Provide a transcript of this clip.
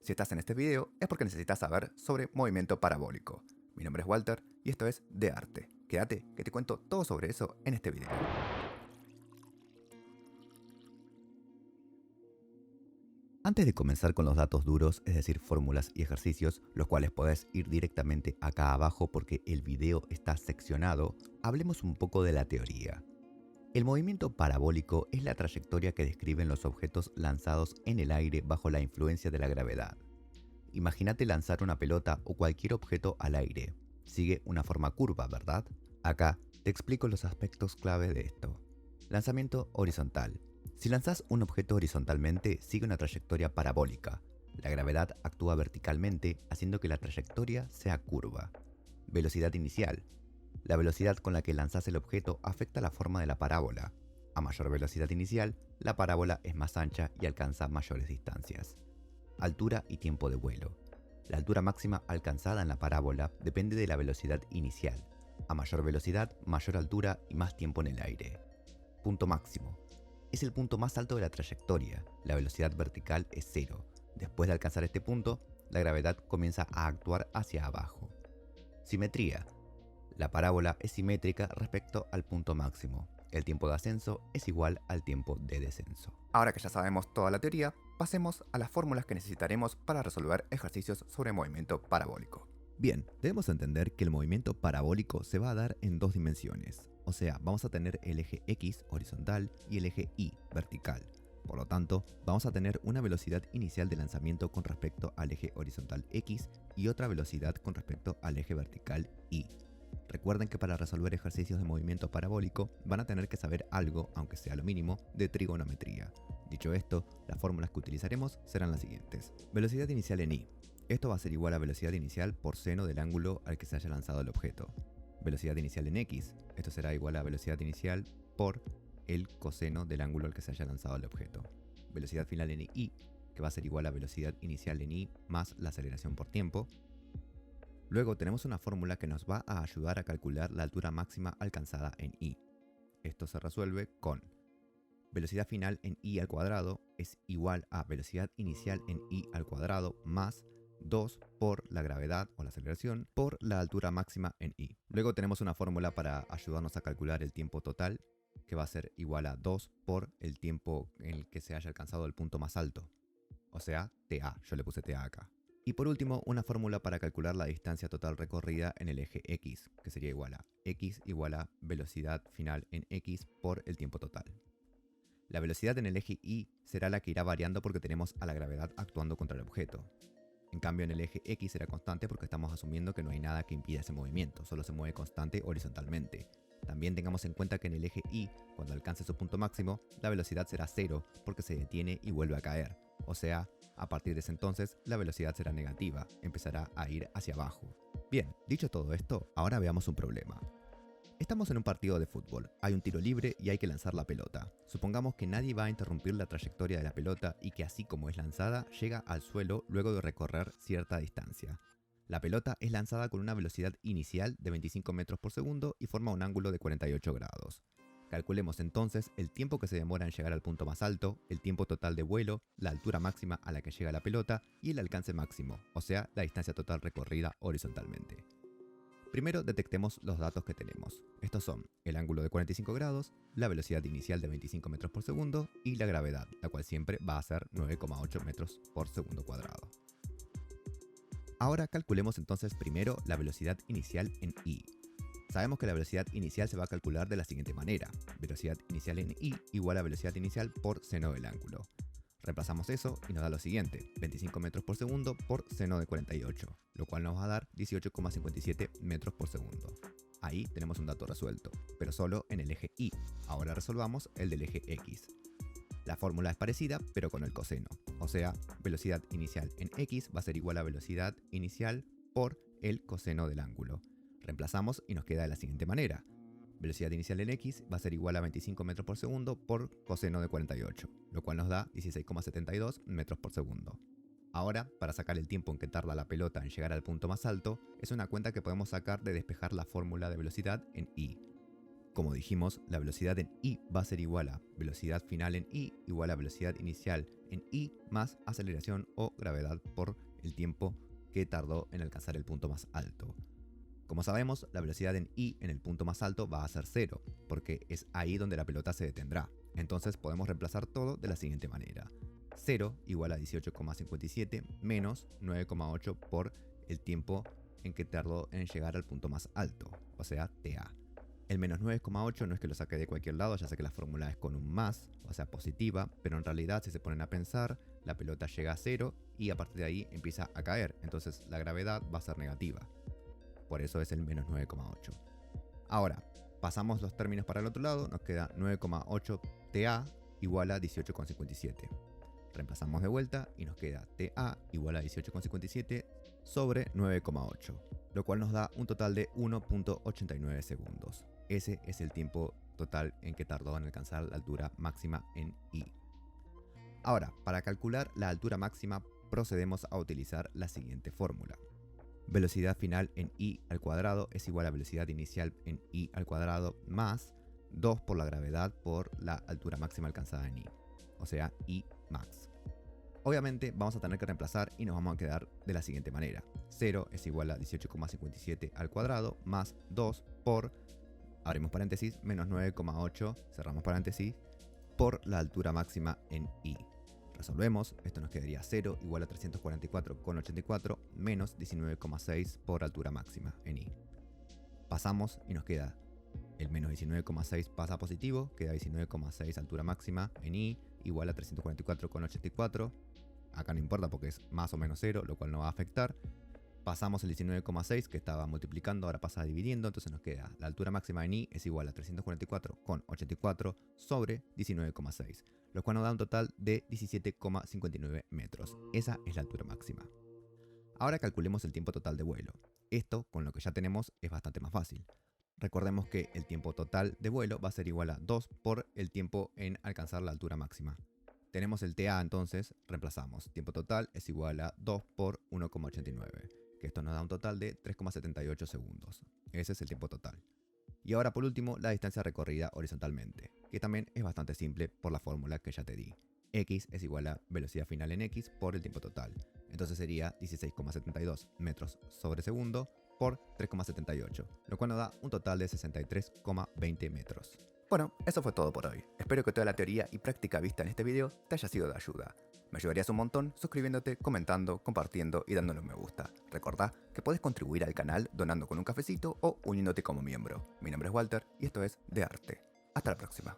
Si estás en este video es porque necesitas saber sobre movimiento parabólico. Mi nombre es Walter y esto es De Arte. Quédate que te cuento todo sobre eso en este video. Antes de comenzar con los datos duros, es decir, fórmulas y ejercicios, los cuales podés ir directamente acá abajo porque el video está seccionado, hablemos un poco de la teoría. El movimiento parabólico es la trayectoria que describen los objetos lanzados en el aire bajo la influencia de la gravedad. Imagínate lanzar una pelota o cualquier objeto al aire. Sigue una forma curva, ¿verdad? Acá te explico los aspectos clave de esto. Lanzamiento horizontal. Si lanzas un objeto horizontalmente, sigue una trayectoria parabólica. La gravedad actúa verticalmente, haciendo que la trayectoria sea curva. Velocidad inicial. La velocidad con la que lanzas el objeto afecta la forma de la parábola. A mayor velocidad inicial, la parábola es más ancha y alcanza mayores distancias. Altura y tiempo de vuelo. La altura máxima alcanzada en la parábola depende de la velocidad inicial. A mayor velocidad, mayor altura y más tiempo en el aire. Punto máximo. Es el punto más alto de la trayectoria. La velocidad vertical es cero. Después de alcanzar este punto, la gravedad comienza a actuar hacia abajo. Simetría. La parábola es simétrica respecto al punto máximo. El tiempo de ascenso es igual al tiempo de descenso. Ahora que ya sabemos toda la teoría, pasemos a las fórmulas que necesitaremos para resolver ejercicios sobre movimiento parabólico. Bien, debemos entender que el movimiento parabólico se va a dar en dos dimensiones. O sea, vamos a tener el eje X horizontal y el eje Y vertical. Por lo tanto, vamos a tener una velocidad inicial de lanzamiento con respecto al eje horizontal X y otra velocidad con respecto al eje vertical Y. Recuerden que para resolver ejercicios de movimiento parabólico van a tener que saber algo, aunque sea lo mínimo, de trigonometría. Dicho esto, las fórmulas que utilizaremos serán las siguientes. Velocidad inicial en Y. Esto va a ser igual a velocidad inicial por seno del ángulo al que se haya lanzado el objeto. Velocidad inicial en X. Esto será igual a velocidad inicial por el coseno del ángulo al que se haya lanzado el objeto. Velocidad final en Y, que va a ser igual a velocidad inicial en Y más la aceleración por tiempo. Luego tenemos una fórmula que nos va a ayudar a calcular la altura máxima alcanzada en Y. Esto se resuelve con velocidad final en Y al cuadrado es igual a velocidad inicial en Y al cuadrado más 2 por la gravedad o la aceleración por la altura máxima en Y. Luego tenemos una fórmula para ayudarnos a calcular el tiempo total que va a ser igual a 2 por el tiempo en el que se haya alcanzado el punto más alto. O sea, TA, yo le puse TA acá. Y por último, una fórmula para calcular la distancia total recorrida en el eje X, que sería igual a X igual a velocidad final en X por el tiempo total. La velocidad en el eje Y será la que irá variando porque tenemos a la gravedad actuando contra el objeto. En cambio en el eje X será constante porque estamos asumiendo que no hay nada que impida ese movimiento, solo se mueve constante horizontalmente. También tengamos en cuenta que en el eje Y, cuando alcance su punto máximo, la velocidad será cero porque se detiene y vuelve a caer. O sea, a partir de ese entonces, la velocidad será negativa, empezará a ir hacia abajo. Bien, dicho todo esto, ahora veamos un problema. Estamos en un partido de fútbol, hay un tiro libre y hay que lanzar la pelota. Supongamos que nadie va a interrumpir la trayectoria de la pelota y que así como es lanzada, llega al suelo luego de recorrer cierta distancia. La pelota es lanzada con una velocidad inicial de 25 metros por segundo y forma un ángulo de 48 grados. Calculemos entonces el tiempo que se demora en llegar al punto más alto, el tiempo total de vuelo, la altura máxima a la que llega la pelota y el alcance máximo, o sea, la distancia total recorrida horizontalmente. Primero detectemos los datos que tenemos. Estos son el ángulo de 45 grados, la velocidad inicial de 25 metros por segundo y la gravedad, la cual siempre va a ser 9,8 metros por segundo cuadrado. Ahora calculemos entonces primero la velocidad inicial en Y. Sabemos que la velocidad inicial se va a calcular de la siguiente manera. Velocidad inicial en Y igual a velocidad inicial por seno del ángulo. Reemplazamos eso y nos da lo siguiente, 25 metros por segundo por seno de 48, lo cual nos va a dar 18,57 metros por segundo. Ahí tenemos un dato resuelto, pero solo en el eje Y. Ahora resolvamos el del eje X. La fórmula es parecida, pero con el coseno. O sea, velocidad inicial en X va a ser igual a velocidad inicial por el coseno del ángulo. Reemplazamos y nos queda de la siguiente manera. Velocidad inicial en X va a ser igual a 25 metros por segundo por coseno de 48, lo cual nos da 16,72 metros por segundo. Ahora, para sacar el tiempo en que tarda la pelota en llegar al punto más alto, es una cuenta que podemos sacar de despejar la fórmula de velocidad en Y. Como dijimos, la velocidad en I va a ser igual a velocidad final en I igual a velocidad inicial en I más aceleración o gravedad por el tiempo que tardó en alcanzar el punto más alto. Como sabemos, la velocidad en I en el punto más alto va a ser 0, porque es ahí donde la pelota se detendrá. Entonces podemos reemplazar todo de la siguiente manera. 0 igual a 18,57 menos 9,8 por el tiempo en que tardó en llegar al punto más alto, o sea, TA. El menos 9,8 no es que lo saque de cualquier lado, ya sé que la fórmula es con un más, o sea positiva, pero en realidad si se ponen a pensar, la pelota llega a 0 y a partir de ahí empieza a caer, entonces la gravedad va a ser negativa. Por eso es el menos 9,8. Ahora, pasamos los términos para el otro lado, nos queda 9,8 TA igual a 18,57. Reemplazamos de vuelta y nos queda TA igual a 18,57 sobre 9,8, lo cual nos da un total de 1.89 segundos. Ese es el tiempo total en que tardó en alcanzar la altura máxima en I. Ahora, para calcular la altura máxima procedemos a utilizar la siguiente fórmula. Velocidad final en I al cuadrado es igual a velocidad inicial en I al cuadrado más 2 por la gravedad por la altura máxima alcanzada en I, o sea, I max. Obviamente vamos a tener que reemplazar y nos vamos a quedar de la siguiente manera. 0 es igual a 18,57 al cuadrado más 2 por, abrimos paréntesis, menos 9,8, cerramos paréntesis, por la altura máxima en I. Resolvemos, esto nos quedaría 0 igual a 344,84 menos 19,6 por altura máxima en I. Pasamos y nos queda el menos 19,6 pasa positivo, queda 19,6 altura máxima en I igual a 344,84. Acá no importa porque es más o menos 0, lo cual no va a afectar. Pasamos el 19,6 que estaba multiplicando, ahora pasa dividiendo, entonces nos queda la altura máxima en I es igual a 344,84 sobre 19,6, lo cual nos da un total de 17,59 metros. Esa es la altura máxima. Ahora calculemos el tiempo total de vuelo. Esto, con lo que ya tenemos, es bastante más fácil. Recordemos que el tiempo total de vuelo va a ser igual a 2 por el tiempo en alcanzar la altura máxima. Tenemos el TA, entonces reemplazamos. Tiempo total es igual a 2 por 1,89, que esto nos da un total de 3,78 segundos. Ese es el tiempo total. Y ahora por último, la distancia recorrida horizontalmente, que también es bastante simple por la fórmula que ya te di. X es igual a velocidad final en X por el tiempo total. Entonces sería 16,72 metros sobre segundo por 3,78, lo cual nos da un total de 63,20 metros. Bueno, eso fue todo por hoy. Espero que toda la teoría y práctica vista en este video te haya sido de ayuda. Me ayudarías un montón suscribiéndote, comentando, compartiendo y dándole un me gusta. Recordá que puedes contribuir al canal donando con un cafecito o uniéndote como miembro. Mi nombre es Walter y esto es De Arte. Hasta la próxima.